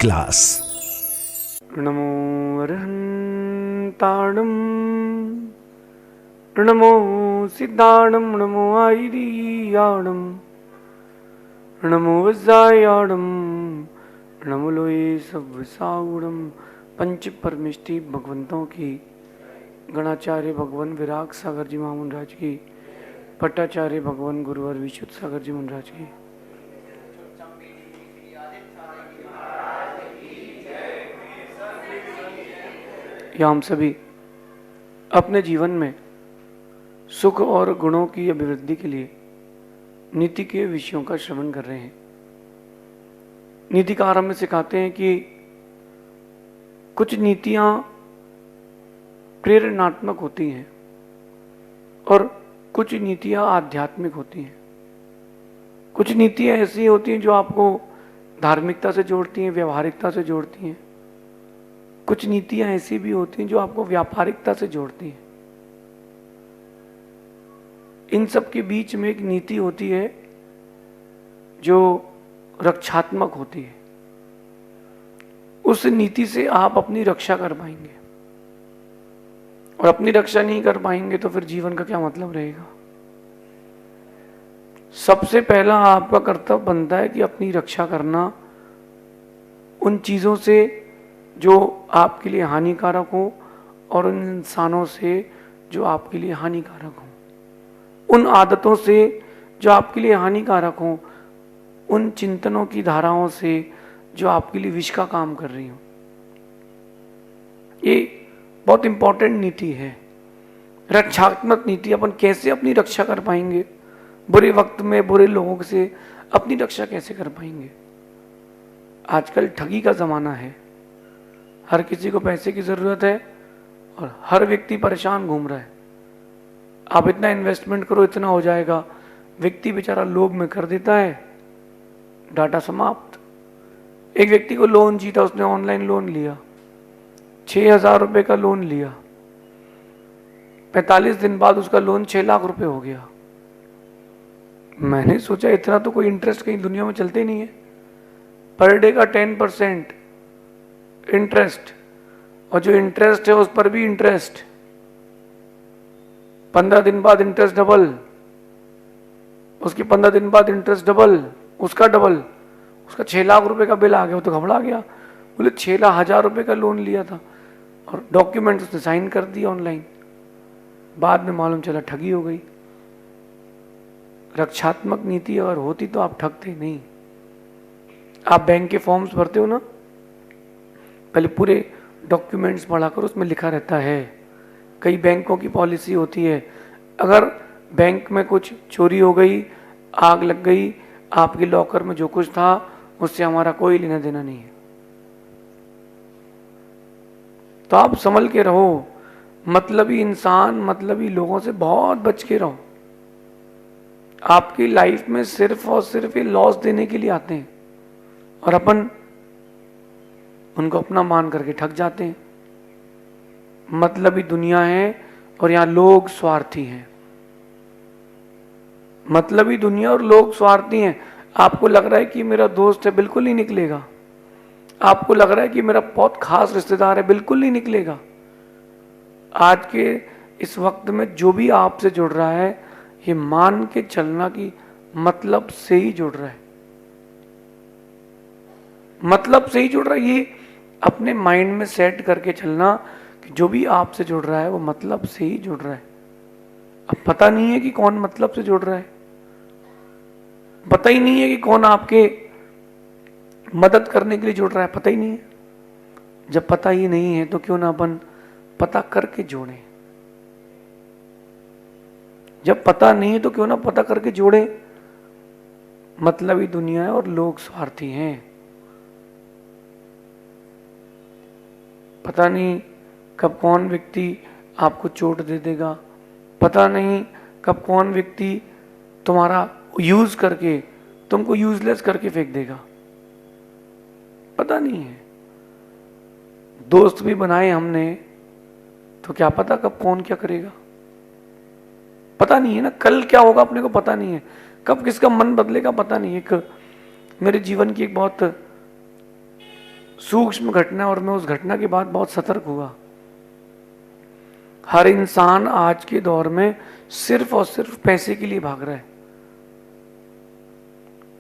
Class. नमो अरहन्ताणं नमो सिद्धाणं नमो आयर्याणं नमो वज्रायाणं नमो लोये सव्वसागुणं। पंच परमिष्टि भगवंतों की, गणाचार्य भगवान विराग सागर जी महामुनराज की, पट्टाचार्य भगवान गुरुवर विशुद्ध सागर जी महाराज की, या हम सभी अपने जीवन में सुख और गुणों की अभिवृद्धि के लिए नीति के विषयों का श्रवण कर रहे हैं। नीतिकार हमें सिखाते हैं कि कुछ नीतियां प्रेरणात्मक होती हैं और कुछ नीतियां आध्यात्मिक होती हैं। कुछ नीतियां ऐसी होती हैं जो आपको धार्मिकता से जोड़ती हैं, व्यवहारिकता से जोड़ती हैं। कुछ नीतियां ऐसी भी होती हैं जो आपको व्यापारिकता से जोड़ती हैं। इन सब के बीच में एक नीति होती है जो रक्षात्मक होती है। उस नीति से आप अपनी रक्षा कर पाएंगे, और अपनी रक्षा नहीं कर पाएंगे तो फिर जीवन का क्या मतलब रहेगा। सबसे पहला आपका कर्तव्य बनता है कि अपनी रक्षा करना उन चीजों से जो आपके लिए हानिकारक हो और उन इंसानों से जो आपके लिए हानिकारक हो, उन आदतों से जो आपके लिए हानिकारक हो, उन चिंतनों की धाराओं से जो आपके लिए विष का काम कर रही हो। ये बहुत इंपॉर्टेंट नीति है, रक्षात्मक नीति। अपन कैसे अपनी रक्षा कर पाएंगे, बुरे वक्त में बुरे लोगों से अपनी रक्षा कैसे कर पाएंगे। आजकल ठगी का जमाना है, हर किसी को पैसे की जरूरत है और हर व्यक्ति परेशान घूम रहा है। आप इतना इन्वेस्टमेंट करो, इतना हो जाएगा, व्यक्ति बेचारा लोभ में कर देता है, डाटा समाप्त। एक व्यक्ति को लोन जीता, उसने ऑनलाइन लोन लिया, 6,000 रुपए का लोन लिया, 45 दिन बाद उसका लोन 6 लाख रुपए हो गया। मैंने सोचा इतना तो कोई इंटरेस्ट कहीं दुनिया में चलते ही नहीं है। पर डे का 10% इंटरेस्ट, और जो इंटरेस्ट है उस पर भी इंटरेस्ट, 15 दिन बाद इंटरेस्ट डबल, उसके 15 दिन बाद इंटरेस्ट डबल, उसका डबल, उसका 6 लाख रुपए का बिल आ गया। वो तो घबरा गया, बोले 6,000 रुपए का लोन लिया था और डॉक्यूमेंट उसने साइन कर दिया ऑनलाइन। बाद में मालूम चला ठगी हो गई। रक्षात्मक नीति अगर होती तो आप ठगते नहीं। आप बैंक के फॉर्म्स भरते हो ना, पहले पूरे डॉक्यूमेंट्स पढ़ा कर, उसमें लिखा रहता है। कई बैंकों की पॉलिसी होती है, अगर बैंक में कुछ चोरी हो गई, आग लग गई, आपके लॉकर में जो कुछ था उससे हमारा कोई लेना देना नहीं है। तो आप संभल के रहो। मतलबी इंसान, मतलबी लोगों से बहुत बच के रहो। आपकी लाइफ में सिर्फ और सिर्फ ये लॉस देने के लिए आते हैं और अपन उनको अपना मान करके ठग जाते हैं। मतलबी दुनिया है और यहां लोग स्वार्थी हैं। मतलबी दुनिया और लोग स्वार्थी हैं। आपको लग रहा है कि मेरा दोस्त है, बिल्कुल नहीं निकलेगा। आपको लग रहा है कि मेरा बहुत खास रिश्तेदार है, बिल्कुल नहीं निकलेगा। आज के इस वक्त में जो भी आपसे जुड़ रहा है, ये मान के चलना कि मतलब से ही जुड़ रहा है, मतलब से ही जुड़ रहा है। ये अपने माइंड में सेट करके चलना कि जो भी आपसे जुड़ रहा है वो मतलब से ही जुड़ रहा है। अब पता नहीं है कि कौन मतलब से जुड़ रहा है, पता ही नहीं है कि कौन आपके मदद करने के लिए जुड़ रहा है, पता ही नहीं है। जब पता ही नहीं है तो क्यों ना अपन पता करके जोड़ें। जब पता नहीं है तो क्यों ना पता करके जोड़ें। मतलबी दुनिया है और लोग स्वार्थी हैं। पता नहीं कब कौन व्यक्ति आपको चोट दे देगा, पता नहीं कब कौन व्यक्ति तुम्हारा यूज करके तुमको यूजलेस करके फेंक देगा, पता नहीं है। दोस्त भी बनाए हमने तो क्या पता कब कौन क्या करेगा, पता नहीं है ना। कल क्या होगा अपने को पता नहीं है, कब किसका मन बदलेगा पता नहीं है। एक मेरे जीवन की एक बहुत सूक्ष्म घटना, और मैं उस घटना के बाद बहुत सतर्क हुआ। हर इंसान आज के दौर में सिर्फ और सिर्फ पैसे के लिए भाग रहा है।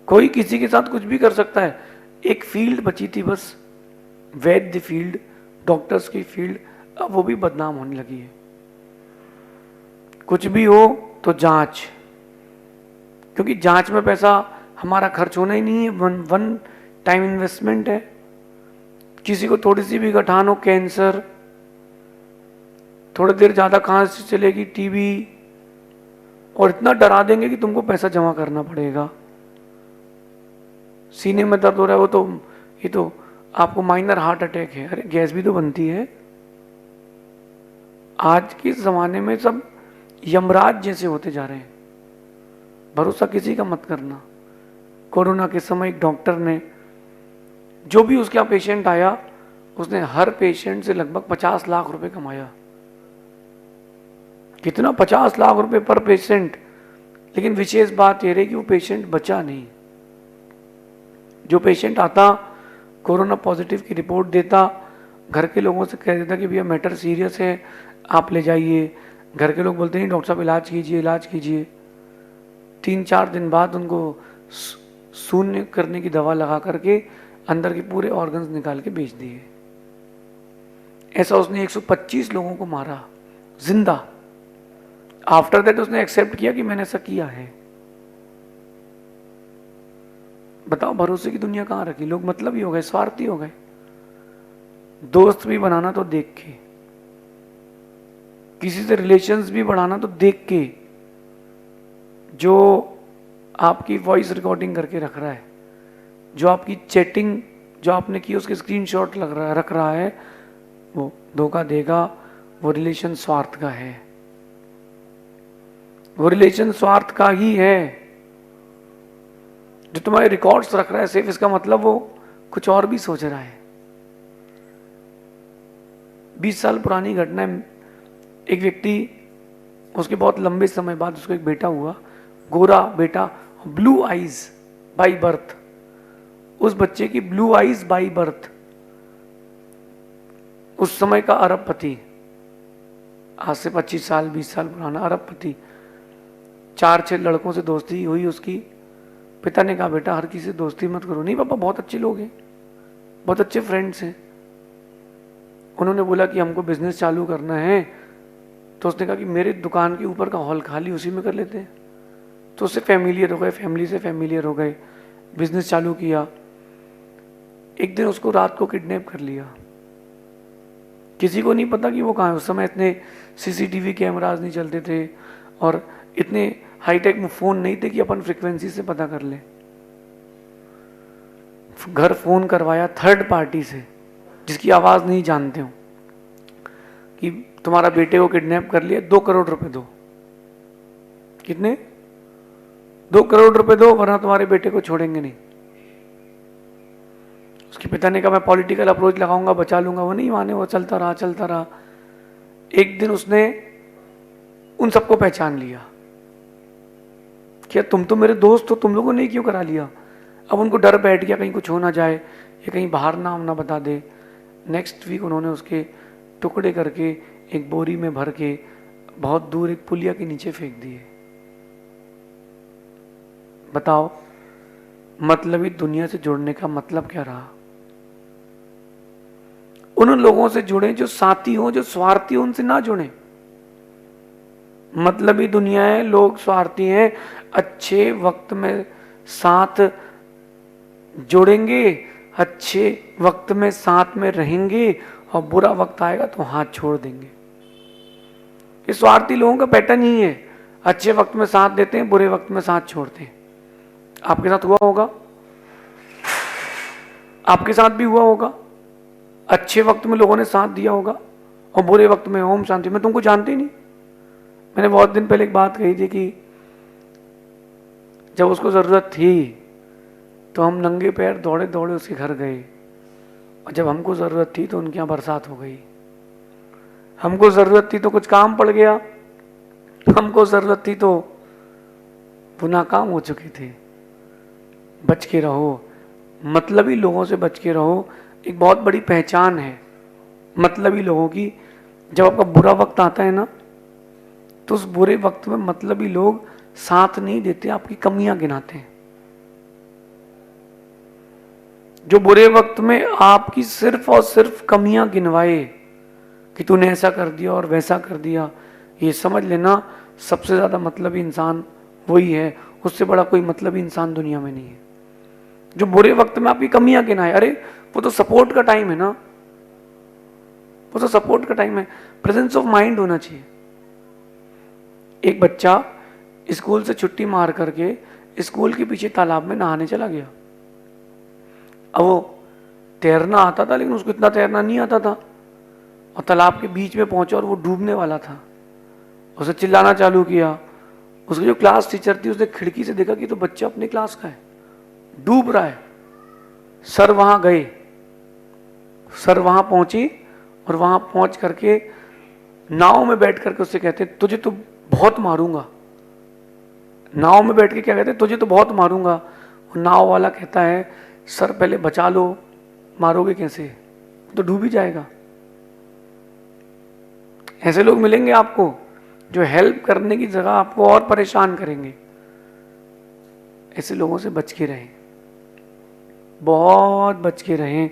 कोई किसी के साथ कुछ भी कर सकता है। एक फील्ड बची थी बस, वैद्य फील्ड, डॉक्टर्स की फील्ड, अब वो भी बदनाम होने लगी है। कुछ भी हो तो जांच, क्योंकि जांच में पैसा हमारा खर्च होना ही नहीं है, वन टाइम इन्वेस्टमेंट है। किसी को थोड़ी सी भी गठान हो, कैंसर, थोड़ी देर ज़्यादा खांसी चलेगी, टीबी, और इतना डरा देंगे कि तुमको पैसा जमा करना पड़ेगा। सीने में दर्द हो रहा है, वो तो ये तो आपको माइनर हार्ट अटैक है, अरे गैस भी तो बनती है। आज के ज़माने में सब यमराज जैसे होते जा रहे हैं। भरोसा किसी का मत करना। कोरोना के समय एक डॉक्टर ने, जो भी उसका पेशेंट आया, उसने हर पेशेंट से लगभग 50 लाख रुपए कमाया। कितना? 50 लाख रुपए पर पेशेंट। लेकिन विशेष बात यह रही कि वो पेशेंट बचा नहीं। जो पेशेंट आता, कोरोना पॉजिटिव की रिपोर्ट देता, घर के लोगों से कह देता कि भैया मैटर सीरियस है, आप ले जाइए। घर के लोग बोलते नहीं डॉक्टर साहब इलाज कीजिए, इलाज कीजिए। 3-4 दिन बाद उनको शून्य करने की दवा लगा करके अंदर के पूरे ऑर्गन्स निकाल के बेच दिए। ऐसा उसने 125 लोगों को मारा जिंदा। आफ्टर दैट उसने एक्सेप्ट किया कि मैंने ऐसा किया है। बताओ भरोसे की दुनिया कहां रखी? लोग मतलबी हो गए, स्वार्थी हो गए। दोस्त भी बनाना तो देख के, किसी से रिलेशंस भी बढ़ाना तो देख के। जो आपकी वॉइस रिकॉर्डिंग करके रख रहा है, जो आपकी चैटिंग जो आपने की उसके स्क्रीनशॉट रख रहा है, वो धोखा देगा। वो रिलेशन स्वार्थ का है, वो रिलेशन स्वार्थ का ही है। जो तुम्हारे रिकॉर्ड्स रख रहा है सिर्फ, इसका मतलब वो कुछ और भी सोच रहा है। 20 साल पुरानी घटना है। एक व्यक्ति, उसके बहुत लंबे समय बाद उसको एक बेटा हुआ, गोरा बेटा, ब्लू आईज बाई बर्थ। उस बच्चे की ब्लू आईज बाई बर्थ। उस समय का अरबपति, आज से 25 साल 20 साल पुराना अरबपति। 4-6 लड़कों से दोस्ती हुई उसकी। पिता ने कहा बेटा हर किसी से दोस्ती मत करो। नहीं पापा, बहुत अच्छे लोग हैं, बहुत अच्छे फ्रेंड्स हैं। उन्होंने बोला कि हमको बिजनेस चालू करना है, तो उसने कहा कि मेरे दुकान के ऊपर का हॉल खाली, उसी में कर लेते हैं। तो उससे फैमिलियर हो गए, फैमिली से फैमिलियर हो गए, बिजनेस चालू किया। एक दिन उसको रात को किडनैप कर लिया। किसी को नहीं पता कि वो कहाँ है। उस समय इतने सीसीटीवी कैमराज नहीं चलते थे, और इतने हाईटेक में फोन नहीं थे कि अपन फ्रीक्वेंसी से पता कर ले। घर फोन करवाया थर्ड पार्टी से, जिसकी आवाज नहीं जानते हो, कि तुम्हारा बेटे को किडनैप कर लिया, 2 करोड़ रुपए दो। कितने? 2 करोड़ रुपए दो, वरना तुम्हारे बेटे को छोड़ेंगे नहीं। उसके पिता ने कहा मैं पॉलिटिकल अप्रोच लगाऊंगा, बचा लूंगा। वो नहीं माने, वो चलता रहा। एक दिन उसने उन सबको पहचान लिया। क्या तुम तो मेरे दोस्त हो, तुम लोगों ने क्यों करा लिया? अब उनको डर बैठ गया कहीं कुछ हो ना जाए, या कहीं बाहर नाम ना बता दे। नेक्स्ट वीक उन्होंने उसके टुकड़े करके एक बोरी में भर के बहुत दूर एक पुलिया के नीचे फेंक दिए। बताओ मतलबी दुनिया से जुड़ने का मतलब क्या रहा? उन लोगों से जुड़े जो साथी हो, जो स्वार्थी हो, उनसे ना जुड़े। मतलबी दुनिया है, लोग स्वार्थी हैं। अच्छे वक्त में साथ जुड़ेंगे, अच्छे वक्त में साथ में रहेंगे, और बुरा वक्त आएगा तो हाथ छोड़ देंगे। ये स्वार्थी लोगों का पैटर्न ही है। अच्छे वक्त में साथ देते हैं, बुरे वक्त में साथ छोड़ते हैं। आपके साथ हुआ होगा, आपके साथ भी हुआ होगा। अच्छे वक्त में लोगों ने साथ दिया होगा, और बुरे वक्त में ओम शांति। मैं तुमको जानती नहीं। मैंने बहुत दिन पहले एक बात कही थी कि जब उसको जरूरत थी तो हम नंगे पैर दौड़े दौड़े उसके घर गए, और जब हमको जरूरत थी तो उनके यहाँ बरसात हो गई। हमको जरूरत थी तो कुछ काम पड़ गया, हमको जरूरत थी तो वो नाकाम हो चुके थे। बच के रहो, मतलबी लोगों से बच के रहो। एक बहुत बड़ी पहचान है मतलबी लोगों की। जब आपका बुरा वक्त आता है ना, तो उस बुरे वक्त में मतलबी लोग साथ नहीं देते, आपकी कमियां गिनाते हैं। जो बुरे वक्त में आपकी सिर्फ और सिर्फ कमियां गिनवाए कि तूने ऐसा कर दिया और वैसा कर दिया, ये समझ लेना सबसे ज्यादा मतलबी इंसान वही है। उससे बड़ा कोई मतलबी इंसान दुनिया में नहीं है। जो बुरे वक्त में आपकी कमियां गिनाए, अरे वो तो सपोर्ट का टाइम है ना, वो तो सपोर्ट का टाइम है। प्रेजेंस ऑफ माइंड होना चाहिए। एक बच्चा स्कूल से छुट्टी मार करके स्कूल के पीछे तालाब में नहाने चला गया। अब वो तैरना आता था, लेकिन उसको इतना तैरना नहीं आता था, और तालाब के बीच में पहुंचा और वो डूबने वाला था। उसे चिल्लाना चालू किया। उसकी जो क्लास टीचर थी, उसने खिड़की से देखा कि तो बच्चा अपने क्लास का है, डूब रहा है। सर वहां गए, सर वहां पहुंची, और वहां पहुंच करके नाव में बैठ करके उससे कहते, तुझे तो बहुत मारूंगा। नाव में बैठ के क्या कहते, तुझे तो बहुत मारूंगा। और नाव वाला कहता है, सर पहले बचा लो, मारोगे कैसे, तो डूब ही जाएगा। ऐसे लोग मिलेंगे आपको जो हेल्प करने की जगह आपको और परेशान करेंगे। ऐसे लोगों से बच के रहें, बहुत बच के रहें।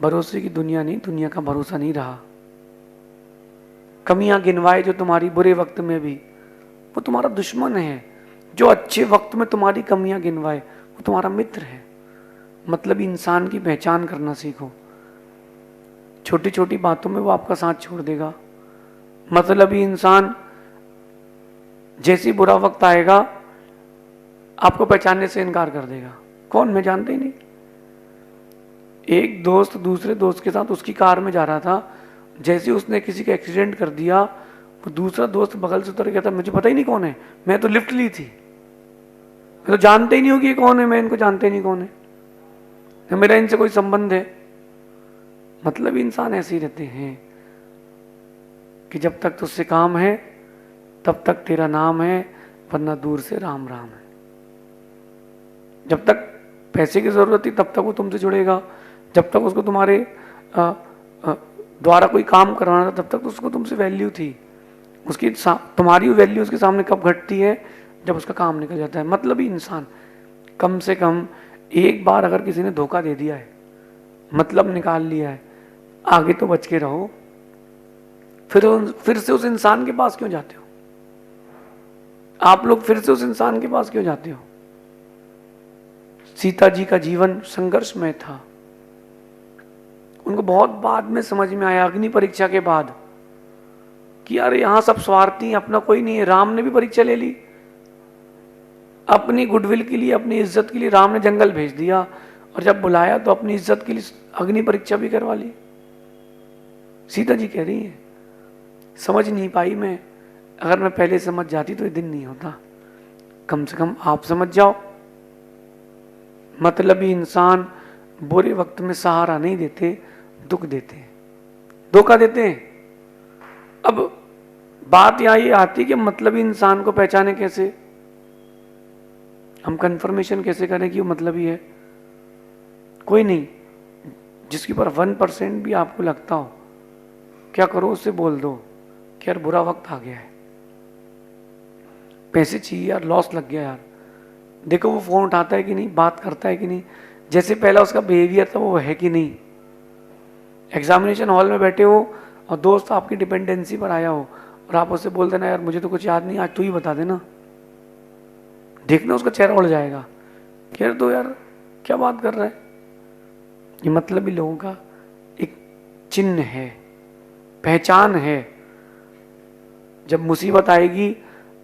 भरोसे की दुनिया नहीं, दुनिया का भरोसा नहीं रहा। कमियां गिनवाए जो तुम्हारी बुरे वक्त में भी, वो तुम्हारा दुश्मन है। जो अच्छे वक्त में तुम्हारी कमियां गिनवाए, वो तुम्हारा मित्र है। मतलब इंसान की पहचान करना सीखो। छोटी छोटी बातों में वो आपका साथ छोड़ देगा। मतलबी इंसान जैसी बुरा वक्त आएगा, आपको पहचानने से इनकार कर देगा। कौन, मैं जानते ही नहीं। एक दोस्त दूसरे दोस्त के साथ उसकी कार में जा रहा था, जैसे उसने किसी का एक्सीडेंट कर दिया, वो दूसरा दोस्त बगल से उतर गया था, मुझे पता ही नहीं कौन है, मैं तो लिफ्ट ली थी, मैं तो जानते ही नहीं हो कि ये कौन है, मैं इनको जानते ही नहीं कौन है, न मेरा इनसे कोई संबंध है। मतलब इंसान ऐसे ही रहते हैं कि जब तक तुझसे काम है तब तक तेरा नाम है, वरना दूर से राम राम है। जब तक पैसे की जरूरत थी तब तक वो तुमसे जुड़ेगा, जब तक उसको तुम्हारे द्वारा कोई काम करवाना था तब तक उसको तुमसे वैल्यू थी। उसकी तुम्हारी वैल्यू उसके सामने कब घटती है, जब उसका काम निकल जाता है। मतलब ही इंसान, कम से कम एक बार अगर किसी ने धोखा दे दिया है, मतलब निकाल लिया है, आगे तो बच के रहो। फिर से उस इंसान के पास क्यों जाते हो? आप लोग फिर से उस इंसान के पास क्यों जाते हो? सीता जी का जीवन संघर्षमय था। उनको बहुत बाद में समझ में आया, अग्नि परीक्षा के बाद, कि यार यहां सब स्वार्थी, अपना कोई नहीं है। राम ने भी परीक्षा ले ली अपनी गुडविल के लिए, अपनी इज्जत के लिए। राम ने जंगल भेज दिया, और जब बुलाया तो अपनी इज्जत के लिए अग्नि परीक्षा भी करवा ली। सीता जी कह रही है, समझ नहीं पाई मैं, अगर मैं पहले समझ जाती तो ये दिन नहीं होता। कम से कम आप समझ जाओ। मतलबी इंसान बुरे वक्त में सहारा नहीं देते, दुख देते हैं, धोखा देते हैं। अब बात यहां ये आती है कि मतलबी इंसान को पहचाने कैसे, हम कंफर्मेशन कैसे करें कि वो मतलबी है? कोई नहीं, जिसके ऊपर 1% भी आपको लगता हो, क्या करो, उससे बोल दो कि यार बुरा वक्त आ गया है, पैसे चाहिए यार, लॉस लग गया यार। देखो वो फोन उठाता है कि नहीं, बात करता है कि नहीं, जैसे पहला उसका बिहेवियर था वो है कि नहीं। एग्जामिनेशन हॉल में बैठे हो और दोस्त आपकी डिपेंडेंसी पर आया हो, और आप उससे बोल देना, यार मुझे तो कुछ याद नहीं, आज तू ही बता देना। देखना उसका चेहरा उड़ जाएगा कि यार तो यार क्या बात कर रहा है। ये मतलबी लोगों का एक चिन्ह है, पहचान है। जब मुसीबत आएगी,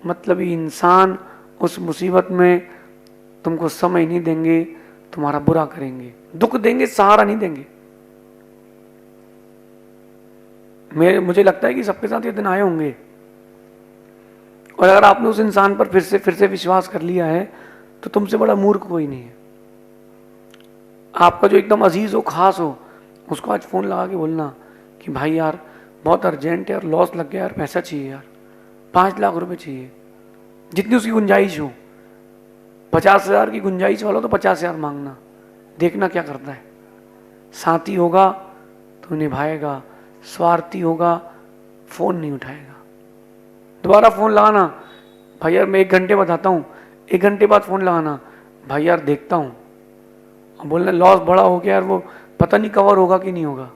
मतलबी इंसान उस मुसीबत में तुमको समय नहीं देंगे, तुम्हारा बुरा करेंगे, दुख देंगे, सहारा नहीं देंगे। मुझे लगता है कि सबके साथ ये दिन आए होंगे, और अगर आपने उस इंसान पर फिर से विश्वास कर लिया है, तो तुमसे बड़ा मूर्ख कोई नहीं है। आपका जो एकदम अजीज हो, खास हो, उसको आज फोन लगा के बोलना कि भाई यार बहुत अर्जेंट है, और लॉस लग गया यार, पैसा चाहिए यार, 5 लाख रुपए चाहिए, जितनी उसकी गुंजाइश हो। 50,000 की गुंजाइश वाला तो 50,000 मांगना, देखना क्या करता है। साथी होगा तो निभाएगा, स्वार्थी होगा फोन नहीं उठाएगा। दोबारा फोन लगाना, भाई यार मैं 1 घंटे बताता हूँ, 1 घंटे बाद फोन लगाना, भाई यार देखता हूँ, और बोलना लॉस बड़ा हो गया यार, वो पता नहीं कवर होगा कि नहीं होगा।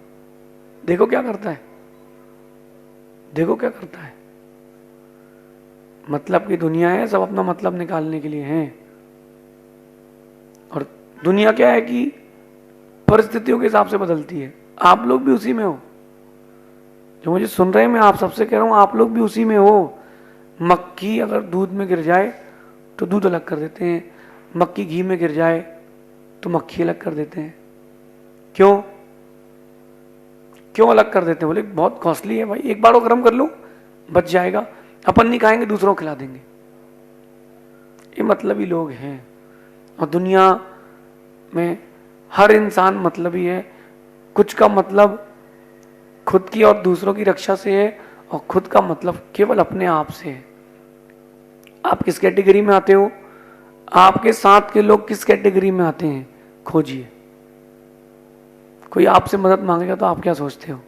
देखो क्या करता है, देखो क्या करता है। मतलब की दुनिया है, सब अपना मतलब निकालने के लिए हैं। और दुनिया क्या है कि परिस्थितियों के हिसाब से बदलती है। आप लोग भी उसी में हो, जो मुझे सुन रहे हैं, मैं आप सबसे कह रहा हूं, आप लोग भी उसी में हो। मक्खी अगर दूध में गिर जाए तो दूध अलग कर देते हैं, मक्खी घी में गिर जाए तो मक्खी अलग कर देते हैं। क्यों क्यों अलग कर देते हैं? बोले बहुत कॉस्टली है भाई, एक बार वो गर्म कर लो बच जाएगा, अपन नहीं खाएंगे दूसरों को खिला देंगे। ये मतलबी लोग हैं। और दुनिया में हर इंसान मतलबी है। कुछ का मतलब खुद की और दूसरों की रक्षा से है, और खुद का मतलब केवल अपने आप से है। आप किस कैटेगरी में आते हो? आपके साथ के लोग किस कैटेगरी में आते हैं, खोजिए। कोई आपसे मदद मांगेगा तो आप क्या सोचते हो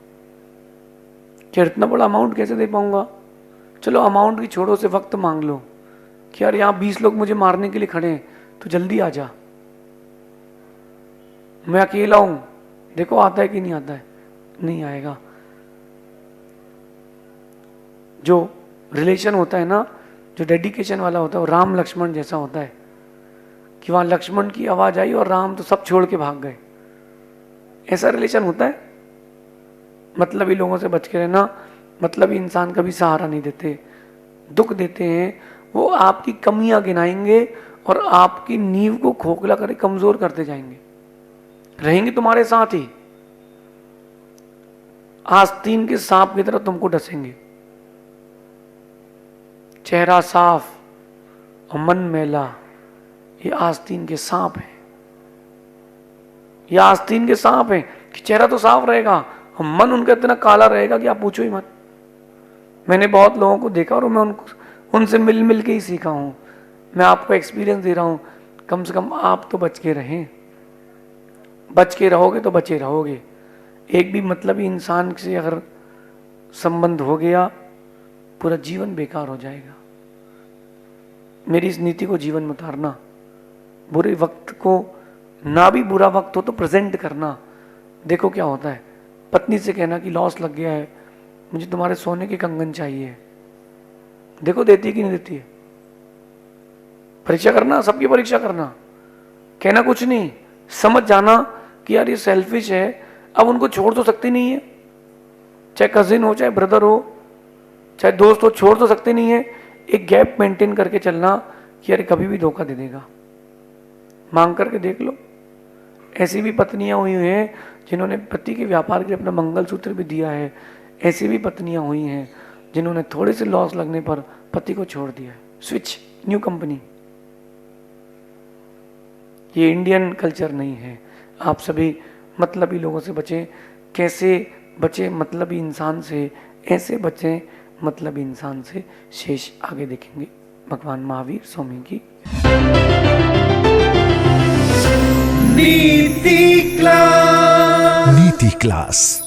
कि इतना बड़ा अमाउंट कैसे दे पाऊंगा? चलो अमाउंट की छोड़ो, से वक्त मांग लो कि यार यहाँ 20 लोग मुझे मारने के लिए खड़े हैं, तो जल्दी आ जा, मैं अकेला हूं, देखो आता है कि नहीं आता है। नहीं आएगा। जो रिलेशन होता है ना, जो डेडिकेशन वाला होता है, वो राम लक्ष्मण जैसा होता है कि वहां लक्ष्मण की आवाज आई और राम तो सब छोड़ के भाग गए। ऐसा रिलेशन होता है। मतलबी लोगों से बच के रहना। मतलबी इंसान कभी सहारा नहीं देते, दुख देते हैं। वो आपकी कमियां गिनाएंगे और आपकी नींव को खोखला करके कमजोर करते जाएंगे। रहेंगे तुम्हारे साथ ही, आस्तीन के सांप की तरह तुमको डसेंगे। चेहरा साफ और मन मैला, ये आस्तीन के सांप है। ये आस्तीन के सांप है कि चेहरा तो साफ रहेगा और मन उनका इतना काला रहेगा कि आप पूछो ही मत। मैंने बहुत लोगों को देखा और मैं उनसे मिल मिल के ही सीखा हूं। मैं आपको एक्सपीरियंस दे रहा हूं, कम से कम आप तो बच के रहें। बच के रहोगे तो बचे रहोगे। एक भी मतलबी इंसान से अगर संबंध हो गया, पूरा जीवन बेकार हो जाएगा। मेरी इस नीति को जीवन में उतारना। बुरे वक्त को, ना भी बुरा वक्त हो तो प्रेजेंट करना। देखो क्या होता है। पत्नी से कहना कि लॉस लग गया है, मुझे तुम्हारे सोने के कंगन चाहिए। देखो देती है कि नहीं देती है। परीक्षा करना, सबकी परीक्षा करना। कहना कुछ नहीं, समझ जाना कि यार ये सेल्फिश है, अब उनको छोड़ तो सकती नहीं है। चाहे कजिन हो, चाहे ब्रदर हो, चाहे दोस्त हो, छोड़ तो सकते नहीं है। एक गैप मेंटेन करके चलना कि यार कभी भी धोखा दे देगा। मांग करके देख लो। ऐसी भी पत्नियां हुई हैं जिन्होंने पति के व्यापार के लिए अपना मंगलसूत्र भी दिया है। ऐसी भी पत्नियां हुई हैं जिन्होंने थोड़े से लॉस लगने पर पति को छोड़ दिया है। Switch, new company. ये इंडियन कल्चर नहीं है। आप सभी मतलबी लोगों से बचें। कैसे बचें मतलबी इंसान से? ऐसे बचें मतलबी इंसान से। शेष आगे देखेंगे। भगवान महावीर स्वामी की नीति क्लास।